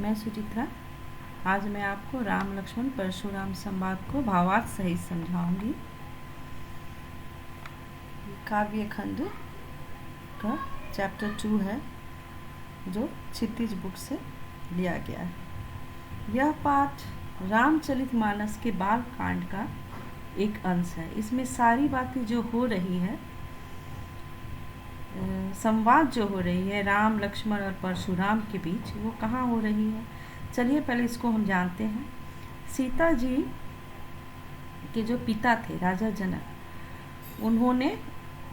मैं सुचित्रा। आज मैं आपको राम लक्ष्मण परशुराम संवाद को भावार्थ सहित समझाऊंगी। काव्य खंड का चैप्टर 2 है जो क्षितिज बुक से लिया गया है। यह पाठ रामचरितमानस के बाल कांड का एक अंश है। इसमें सारी बातें जो हो रही है, संवाद जो हो रही है राम लक्ष्मण और परशुराम के बीच, वो कहाँ हो रही है। चलिए पहले इसको हम जानते हैं। सीता जी के जो पिता थे राजा जनक, उन्होंने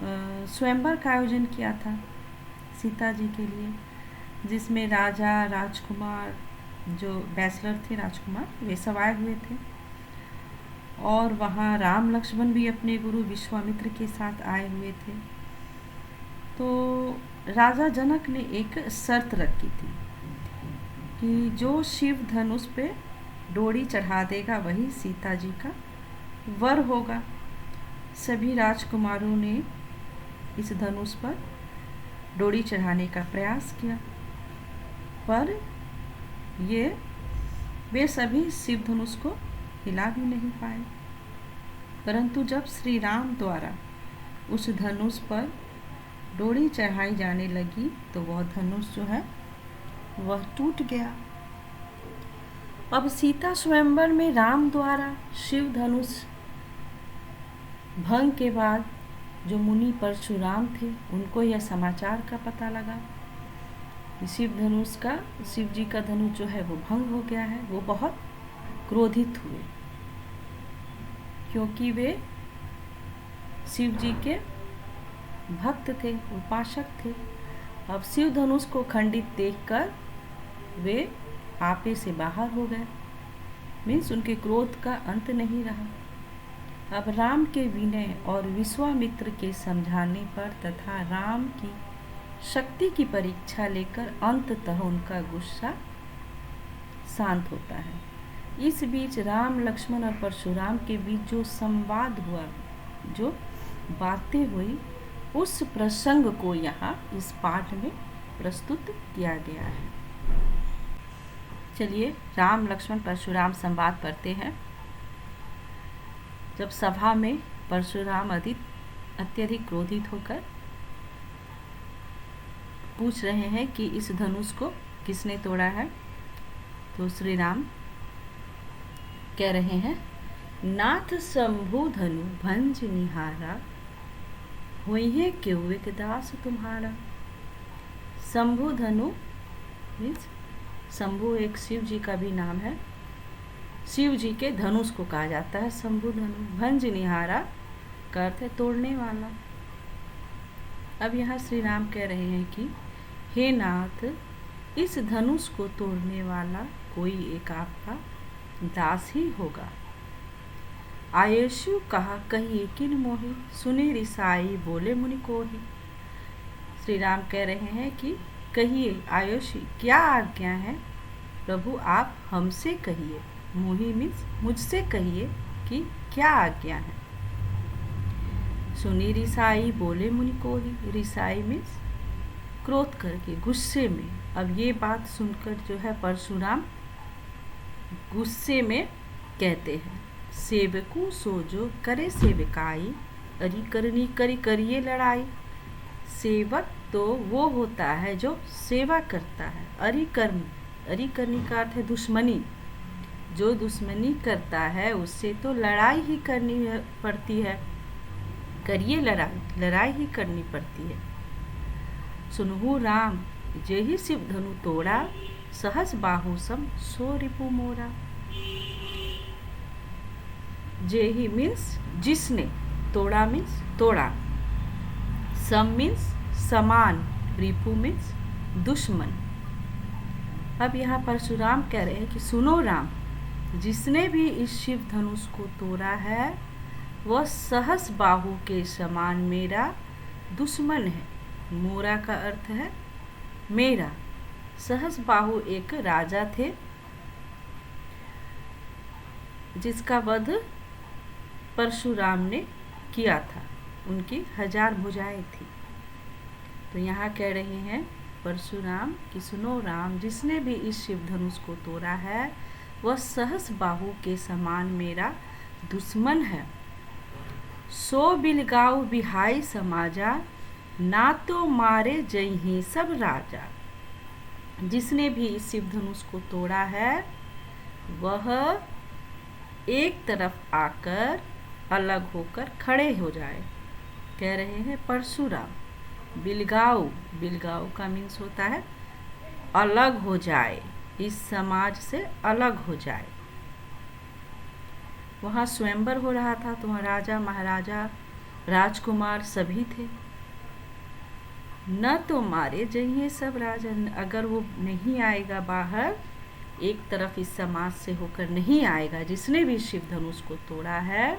स्वयंवर का आयोजन किया था सीता जी के लिए, जिसमें राजा राजकुमार जो बैचलर थे राजकुमार वे सब आए हुए थे, और वहाँ राम लक्ष्मण भी अपने गुरु विश्वामित्र के साथ आए हुए थे। तो राजा जनक ने एक शर्त रखी थी कि जो शिव धनुष पे डोरी चढ़ा देगा वही सीता जी का वर होगा। सभी राजकुमारों ने इस धनुष पर डोरी चढ़ाने का प्रयास किया, पर वे सभी शिव धनुष को हिला भी नहीं पाए। परंतु जब श्री राम द्वारा उस धनुष पर डोरी चढ़ाई जाने लगी तो वह धनुष जो है वह टूट गया। अब सीता स्वयंवर में राम द्वारा शिव धनुष भंग के बाद जो मुनि परशुराम थे, उनको यह समाचार का पता लगा कि शिव जी का धनुष जो है वो भंग हो गया है। वो बहुत क्रोधित हुए, क्योंकि वे शिव जी के भक्त थे, उपासक थे। अब शिव धनुष को खंडित देखकर वे आपे से बाहर हो गए, मीन्स उनके क्रोध का अंत नहीं रहा। अब राम के विनय और विश्वामित्र के समझाने पर तथा राम की शक्ति की परीक्षा लेकर अंततः उनका गुस्सा शांत होता है। इस बीच राम लक्ष्मण और परशुराम के बीच जो संवाद हुआ, जो बातें हुई, उस प्रसंग को यहाँ इस पाठ में प्रस्तुत किया गया है। चलिए राम लक्ष्मण परशुराम संवाद पढ़ते हैं। जब सभा में परशुराम अत्यधिक क्रोधित होकर पूछ रहे हैं कि इस धनुष को किसने तोड़ा है, तो श्री राम कह रहे हैं, नाथ शंभु धनु भंज निहारा, होइए क्यों एक दास तुम्हारा। शंभु धनु मीन्स शंभु एक शिव जी का भी नाम है। शिव जी के धनुष को कहा जाता है शंभु धनु। भंज निहारा का अर्थ है तोड़ने वाला। अब यहाँ श्री राम कह रहे हैं कि हे नाथ, इस धनुष को तोड़ने वाला कोई एक आपका दास ही होगा। आयुष्यु कहा कहिए किन मोहि, सुने रिसाई बोले मुनि कोहि। श्री राम कह रहे हैं कि कहिए आयुष्य, क्या आज्ञा है प्रभु, आप हमसे कहिए। मोहि मीन्स मुझसे कहिए कि क्या आज्ञा है। सुनी रिसाई बोले मुनि कोहि। रिसाई मीन्स क्रोध करके, गुस्से में। अब ये बात सुनकर जो है परशुराम गुस्से में कहते हैं, सेवकू सोजो करे सेवकाई, अरि करनी करी करिए लड़ाई। सेवक तो वो होता है जो सेवा करता है। अरि करनी का अर्थ है दुश्मनी। जो दुश्मनी करता है उससे तो लड़ाई ही करनी पड़ती है। करिए लड़ाई ही करनी पड़ती है। सुनहु राम जेहि शिव धनु तोड़ा, सहस बाहु सम सो रिपु मोरा। जेहि मीन्स जिसने, तोड़ा मीन्स तोड़ा, सम मीन्स समान, रिपु मीन्स दुश्मन। अब यहाँ परशुराम कह रहे हैं कि सुनो राम, जिसने भी इस शिव धनुष को तोड़ा है वह सहस बाहु के समान मेरा दुश्मन है। मोरा का अर्थ है मेरा। सहस बाहु एक राजा थे जिसका वध परशुराम ने किया था। उनकी 1000 भुजाएं थी। तो यहाँ कह रहे हैं परशुराम कि सुनो राम, जिसने भी इस शिव धनुष को तोड़ा है वह सहस बाहु के समान मेरा दुश्मन है। सो बिलगाऊ बिहाई समाजा, ना तो मारे जही सब राजा। जिसने भी इस शिव धनुष को तोड़ा है वह एक तरफ आकर अलग होकर खड़े हो जाए। कह रहे हैं परशुराम बिलगाऊ, बिलगाऊ का मीन्स होता है अलग हो जाए, इस समाज से अलग हो जाए। वहाँ स्वयंवर हो रहा था तो वहाँ राजा महाराजा राजकुमार सभी थे। न तो मारे जाइए सब राजन, अगर वो नहीं आएगा बाहर, एक तरफ इस समाज से होकर नहीं आएगा, जिसने भी शिव धनुष को तोड़ा है,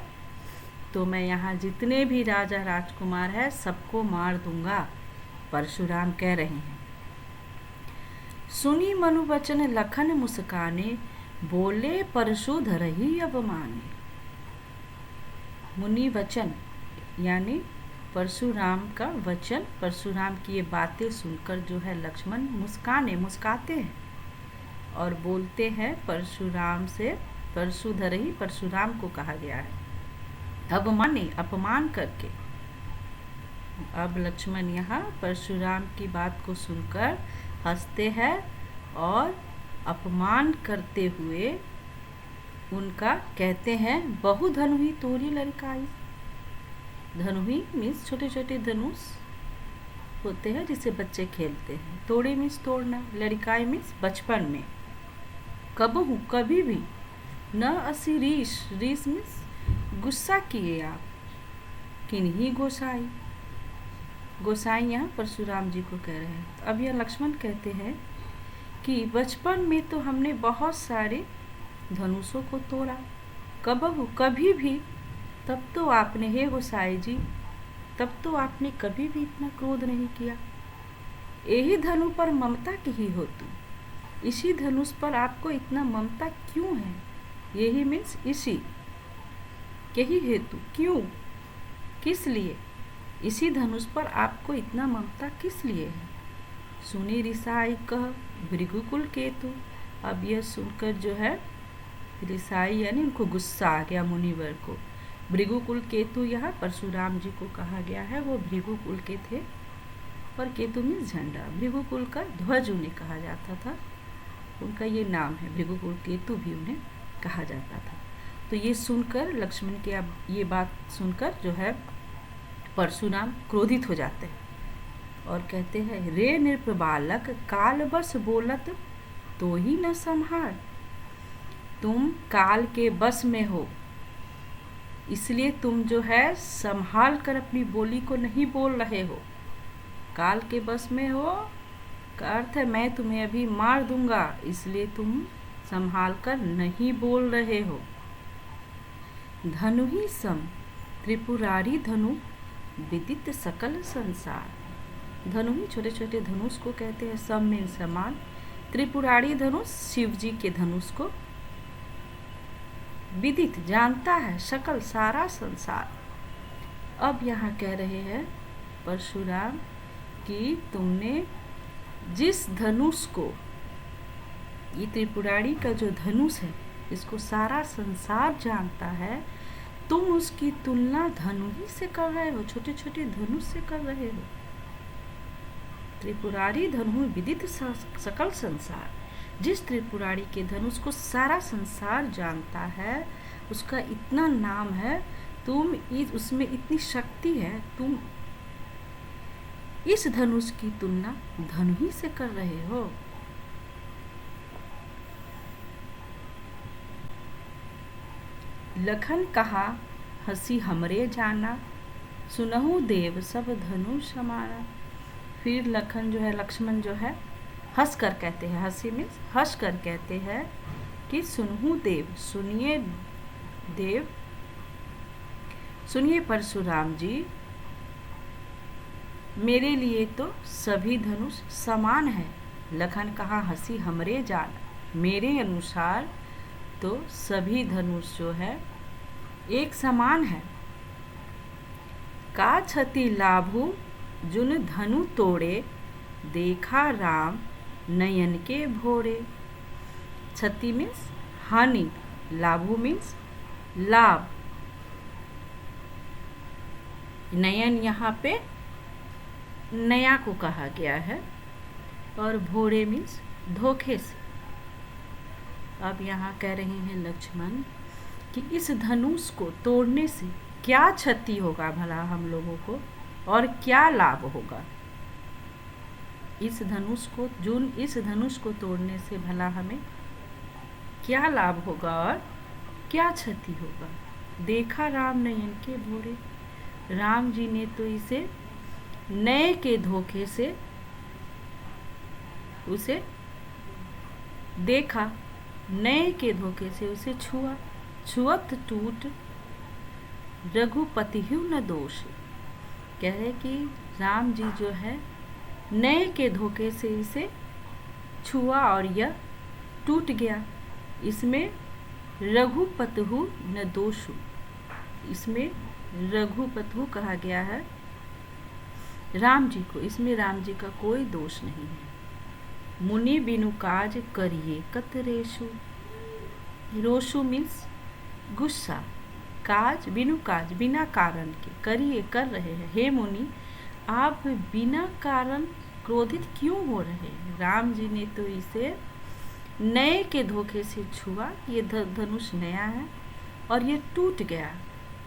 तो मैं यहाँ जितने भी राजा राजकुमार है सबको मार दूंगा, परशुराम कह रहे हैं। सुनी मनु वचन लखन मुस्काने, बोले परशु धरहि अवमाने। मुनि वचन यानी परशुराम का वचन, परशुराम की ये बातें सुनकर जो है लक्ष्मण मुस्काते हैं और बोलते हैं परशुराम से, परशुधर ही परशुराम को कहा गया है, अवमाने अपमान करके। अब लक्ष्मण यहाँ परशुराम की बात को सुनकर हंसते हैं और अपमान करते हुए उनका कहते हैं बहु धनुहि तोरी लड़काई। धनुहि मीन्स छोटे छोटे धनुष होते हैं जिसे बच्चे खेलते हैं, तोड़े मीन्स तोड़ना, लड़काई मीन्स बचपन में। कबहू कभी भी, न असी रीस, रीस मीन्स गुस्सा किए आप, किन्हीं गोसाई, गोसाई यहाँ परशुराम जी को कह रहे हैं। अब यह लक्ष्मण कहते हैं कि बचपन में तो हमने बहुत सारे धनुषों को तोड़ा, कबहू कभी भी, तब तो आपने, हे गोसाई जी, तब तो आपने कभी भी इतना क्रोध नहीं किया। यही धनु पर ममता की ही हो तुम, इसी धनुष पर आपको इतना ममता क्यों है? यही मीन्स इसी, यही हेतु, क्यों, किस लिए इसी धनुष पर आपको इतना ममता किस लिए है? सुनी रिसाई कह भृगुकुल केतु। अब यह सुनकर जो है रिसाई यानी उनको गुस्सा आ गया मुनिवर को। भृगुकुल केतु यहाँ परशुराम जी को कहा गया है, वो भृगुकुल के थे और केतु मीन्स झंडा, भृगुकुल का ध्वज उन्हें कहा जाता था, उनका ये नाम है, भृगुकुल केतु भी उन्हें कहा जाता था। तो ये सुनकर लक्ष्मण की अब ये बात सुनकर जो है परशुराम क्रोधित हो जाते हैं और कहते हैं रे नृप बालक काल बस बोलत तो ही न संहार। तुम काल के बस में हो, इसलिए तुम जो है संभाल कर अपनी बोली को नहीं बोल रहे हो। काल के बस में हो का अर्थ है मैं तुम्हें अभी मार दूंगा, इसलिए तुम संभाल कर नहीं बोल रहे हो। धनु ही सम त्रिपुरारी धनु विदित सकल संसार। धनु ही छोटे छोटे धनुष को कहते हैं, सम में समान, त्रिपुरारी धनुष शिव जी के धनुष को, विदित जानता है सकल सारा संसार। अब यहाँ कह रहे हैं परशुराम कि तुमने जिस धनुष को, ये त्रिपुरारी का जो धनुष है इसको सारा संसार जानता है, तुम उसकी तुलना धनु ही से कर रहे हो, छोटे छोटे धनुष से कर रहे हो। त्रिपुरारी धनु विदित सकल संसार, जिस त्रिपुरारी के धनुष को सारा संसार जानता है, उसका इतना नाम है, तुम उसमें इतनी शक्ति है, तुम इस धनुष की तुलना धनु ही से कर रहे हो। लखन कहा हंसी हमरे जाना, सुनहु देव सब धनु समाना। फिर लखन जो है, लक्ष्मण जो है हंस कर कहते हैं, हंसी में हंस कर कहते हैं कि सुनहु देव, सुनिए देव, सुनिए परशुराम जी, मेरे लिए तो सभी धनुष समान है। लखन कहा हंसी हमरे जाना, मेरे अनुसार तो सभी धनुष जो है एक समान है। का क्षति लाभु जुन धनु तोड़े, देखा राम नयन के भोरे। क्षति मीन्स हानि, लाभु मीन्स लाभ। नयन यहाँ पे नया को कहा गया है और भोरे मीन्स धोखे से। अब यहाँ कह रहे हैं लक्ष्मण कि इस धनुष को तोड़ने से क्या क्षति होगा भला हम लोगों को, और क्या लाभ होगा। इस धनुष को तोड़ने से भला हमें क्या लाभ होगा और क्या क्षति होगा। देखा राम नयन के भोरे, राम जी ने तो इसे नए के धोखे से उसे देखा, नए के धोखे से उसे छुआ। छुअत टूट रघुपति हूँ न दोष। कह रहे कि राम जी जो है नए के धोखे से इसे छुआ और यह टूट गया। इसमें रघुपतहु न दोषु, इसमें रघुपतहु कहा गया है राम जी को, इसमें राम जी का कोई दोष नहीं है। मुनि बिनु काज करिए कतरेशु। रोशु मीन्स गुस्सा, काज बिनु काज बिना कारण के, करिए कर रहे हैं। हे मुनि आप बिना कारण क्रोधित क्यों हो रहे हैं। राम जी ने तो इसे नए के धोखे से छुआ, ये धनुष नया है और ये टूट गया,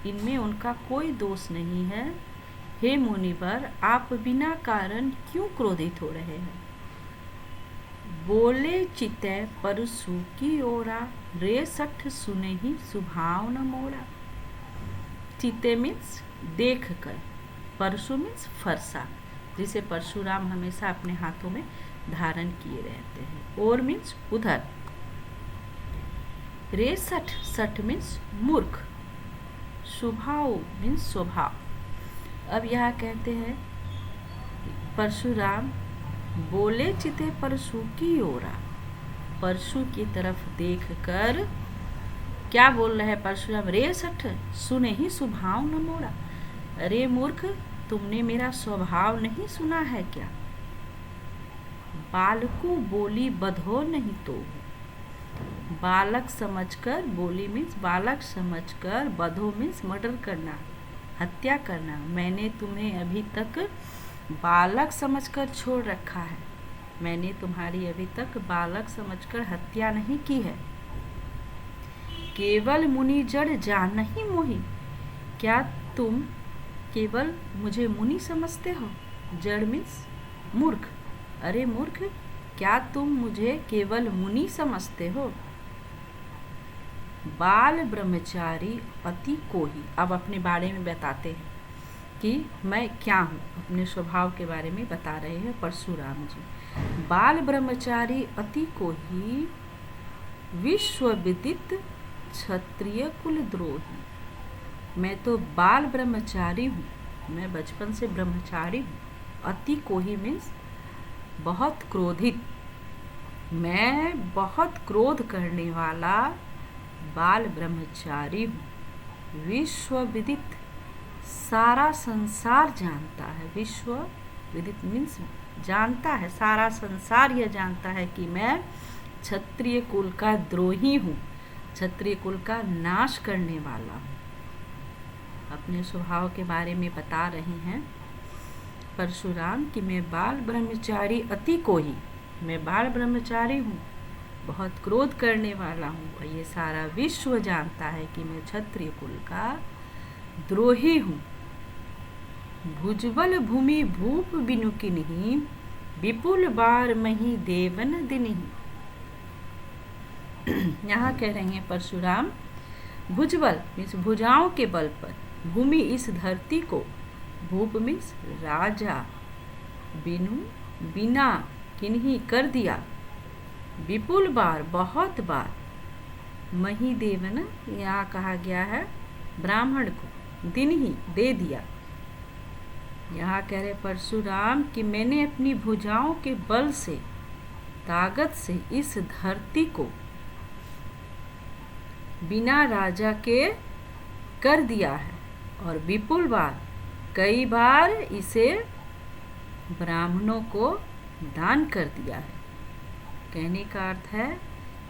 इनमें उनका कोई दोष नहीं है। हे मुनिवर आप बिना कारण क्यों क्रोधित हो रहे हैं। बोले चितै परसु की ओरा, रे सठ सुने ही सुभाव न मोड़ा। चिते मीन्स देख कर, परशु मीन्स फरसा, जिसे परशुराम हमेशा अपने हाथों में धारण किए रहते हैं। और मीन्स उधर। रे सठ, सठ मीन्स मूर्ख। स्वभाव मीन्स स्वभाव। अब यहाँ कहते हैं परशुराम बोले चिते परशु की ओरा, परशु की तरफ देख कर क्या बोल रहे हैं परशुराम। रे सठ सुने ही स्वभाव न मोड़ा। अरे मूर्ख तुमने मेरा स्वभाव नहीं सुना है क्या। बालकु बोली बधो नहीं तो, बालक समझकर, बोली मीन्स बालक समझकर, बधो मीन्स मर्डर करना, हत्या करना। मैंने तुम्हें अभी तक बालक समझकर छोड़ रखा है, मैंने तुम्हारी अभी तक बालक समझकर हत्या नहीं की है। केवल मुनि जड़ जान नहीं मोही, क्या तुम केवल मुझे मुनि समझते हो। जड़ मीन्स मूर्ख। अरे मूर्ख क्या तुम मुझे केवल मुनि समझते हो। बाल ब्रह्मचारी अति कोही, अब अपने बारे में बताते हैं कि मैं क्या हूँ, अपने स्वभाव के बारे में बता रहे हैं परशुराम जी। बाल ब्रह्मचारी अति कोही, विश्व विदित क्षत्रिय कुल द्रोही। मैं तो बाल ब्रह्मचारी हूँ, मैं बचपन से ब्रह्मचारी हूँ। अति कोही मीन्स बहुत क्रोधित, मैं बहुत क्रोध करने वाला बाल ब्रह्मचारी हूँ। विश्व विदित सारा संसार जानता है, विश्व विदित मीन्स जानता है, सारा संसार यह जानता है कि मैं क्षत्रिय कुल का द्रोही हूँ, क्षत्रिय कुल का नाश करने वाला हूँ। अपने स्वभाव के बारे में बता रहे हैं परशुराम कि मैं बाल ब्रह्मचारी अति कोही, मैं बाल ब्रह्मचारी हूँ, बहुत क्रोध करने वाला हूँ और ये सारा विश्व जानता है कि मैं क्षत्रिय कुल का द्रोही हूँ। भुजबल भूमि भूप बिनु किन्हीं, विपुल बार मही देवन दिनहि। यहाँ कह रहे हैं परशुराम भुजबल मीन्स भुजाओं के बल पर, भूमि इस धरती को, भूप मीन्स राजा, बिनु बिना किन्हीं कर दिया, विपुल बार बहुत बार, मही देवन यहाँ कहा गया है ब्राह्मण को, दिन ही दे दिया। यहाँ कह रहे परशुराम कि मैंने अपनी भुजाओं के बल से, ताकत से इस धरती को बिना राजा के कर दिया है और विपुल बार कई बार इसे ब्राह्मणों को दान कर दिया है। कहने का अर्थ है,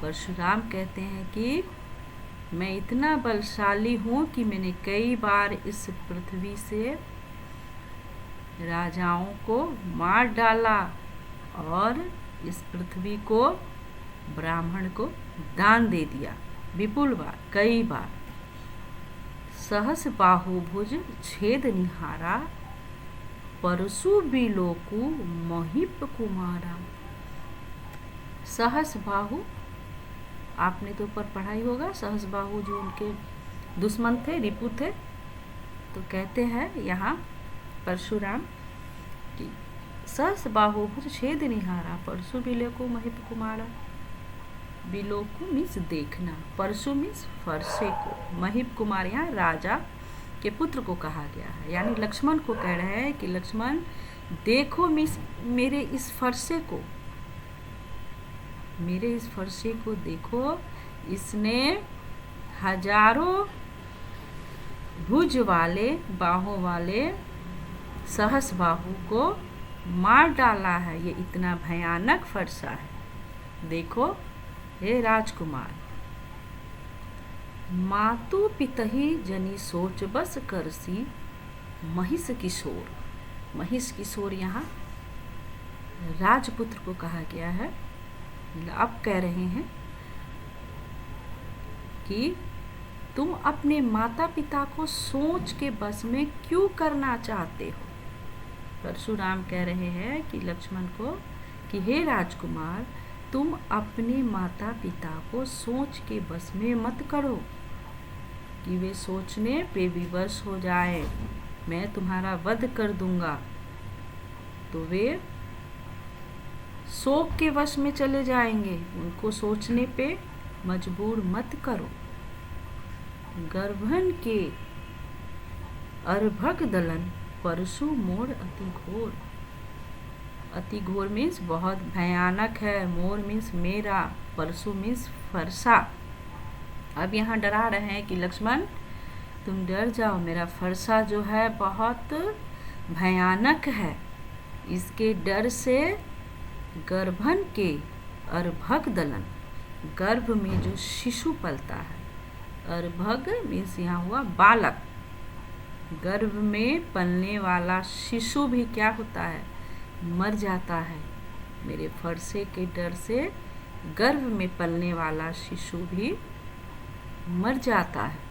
परशुराम कहते हैं कि मैं इतना बलशाली हूँ कि मैंने कई बार इस पृथ्वी से राजाओं को मार डाला और इस पृथ्वी को ब्राह्मण को दान दे दिया, विपुल बार, कई बार। सहस बाहुभुज छेद निहारा, परशु बिलोकु महिप कुमारा। सहस बाहु, आपने तो ऊपर पढ़ा ही होगा, सहस बाहु जो उनके दुश्मन थे, रिपु थे। तो कहते हैं यहाँ परशुराम कि सहस बाहुभुज छेद निहारा, परशु बिलोकु महिप कुमारा। बिलोकु मीन्स देखना, परशु मीन्स फरसे को, महिप कुमार यहाँ राजा के पुत्र को कहा गया है। यानी लक्ष्मण को कह रहे हैं कि लक्ष्मण देखो मेरे इस फरसे को, मेरे इस फरसे को देखो, इसने हजारों भुज वाले, बाहों वाले सहस बाहु को मार डाला है। ये इतना भयानक फरसा है, देखो हे राजकुमार। मातु पितहि जनी सोच बस करसी, महिष किशोर। महिष किशोर यहाँ राजपुत्र को कहा गया है। अब कह रहे हैं कि तुम अपने माता पिता को सोच के बस में क्यों करना चाहते हो। परशुराम कह रहे हैं कि लक्ष्मण को कि हे राजकुमार, तुम अपने माता पिता को सोच के बस में मत करो कि वे सोचने पे विवश हो जाए, मैं तुम्हारा वध कर दूंगा, तो वे शोक के वश में चले जाएंगे। उनको सोचने पे मजबूर मत करो। गर्भन के अर्भक दलन, परशु मोर अति घोर। अति घोर मीन्स बहुत भयानक है, मोर मीन्स मेरा, परशु मीन्स फरसा। अब यहाँ डरा रहे हैं कि लक्ष्मण तुम डर जाओ, मेरा फरसा जो है बहुत भयानक है, इसके डर से गर्भन के अर्भक दलन, गर्भ में जो शिशु पलता है, अर्भक मीन्स यहाँ हुआ बालक, गर्भ में पलने वाला शिशु भी क्या होता है, मर जाता है। मेरे फरसे के डर से गर्भ में पलने वाला शिशु भी मर जाता है।